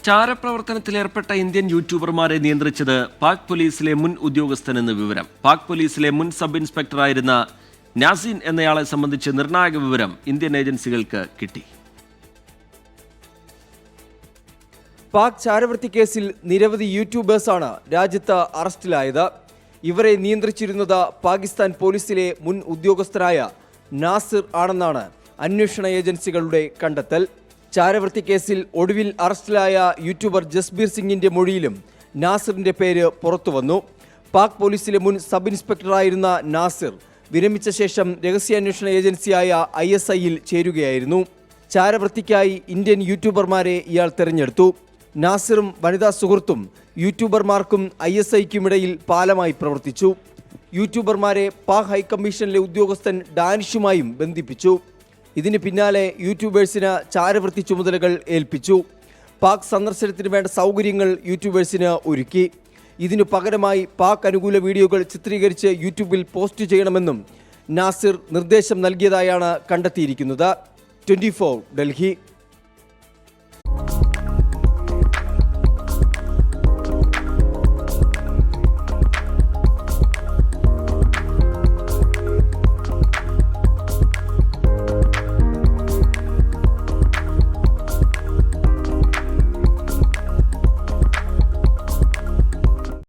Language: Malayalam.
ചാരപ്രവർത്തനത്തിലേർപ്പെട്ട ഇന്ത്യൻ യൂട്യൂബർമാരെ നിയന്ത്രിച്ചത് പാക് പോലീസിലെ മുൻ ഉദ്യോഗസ്ഥനെന്ന് വിവരം. പാക് പോലീസിലെ മുൻ സബ് ഇൻസ്പെക്ടറായിരുന്ന നാസിൻ എന്നയാളെ സംബന്ധിച്ച് നിർണായക വിവരം ഇന്ത്യൻ ഏജൻസികൾക്ക് കിട്ടി. പാക് ചാരവൃത്തി കേസിൽ നിരവധി യൂട്യൂബേഴ്സാണ് രാജ്യത്ത് അറസ്റ്റിലായത്. ഇവരെ നിയന്ത്രിച്ചിരുന്നത് പാകിസ്ഥാൻ പോലീസിലെ മുൻ ഉദ്യോഗസ്ഥനായ നാസിർ ആണെന്നാണ് അന്വേഷണ ഏജൻസികളുടെ കണ്ടെത്തൽ. ചാരവൃത്തി കേസിൽ ഒടുവിൽ അറസ്റ്റിലായ യൂട്യൂബർ ജസ്ബീർ സിംഗിന്റെ മൊഴിയിലും നാസിറിന്റെ പേര് പുറത്തുവന്നു. പാക് പോലീസിലെ മുൻ സബ് ഇൻസ്പെക്ടറായിരുന്ന നാസിർ വിരമിച്ച ശേഷം രഹസ്യാന്വേഷണ ഏജൻസിയായ ISIയിൽ ചേരുകയായിരുന്നു. ചാരവൃത്തിക്കായി ഇന്ത്യൻ യൂട്യൂബർമാരെ ഇയാൾ തെരഞ്ഞെടുത്തു. നാസിറും വനിതാ സുഹൃത്തും യൂട്യൂബർമാർക്കും ISIക്കുമിടയിൽ പാലമായി പ്രവർത്തിച്ചു. യൂട്യൂബർമാരെ പാക് ഹൈക്കമ്മീഷനിലെ ഉദ്യോഗസ്ഥൻ ഡാനിഷുമായും ബന്ധിപ്പിച്ചു. ഇതിന് പിന്നാലെ യൂട്യൂബേഴ്സിന് ചാരവൃത്തി ചുമതലകൾ ഏൽപ്പിച്ചു. പാക് സന്ദർശനത്തിന് വേണ്ട സൗകര്യങ്ങൾ യൂട്യൂബേഴ്സിന് ഒരുക്കി. ഇതിനു പകരമായി പാക് അനുകൂല വീഡിയോകൾ ചിത്രീകരിച്ച് യൂട്യൂബിൽ പോസ്റ്റ് ചെയ്യണമെന്നും നാസിർ നിർദ്ദേശം നൽകിയതായാണ് കണ്ടെത്തിയിരിക്കുന്നത്. 24 ഡൽഹി.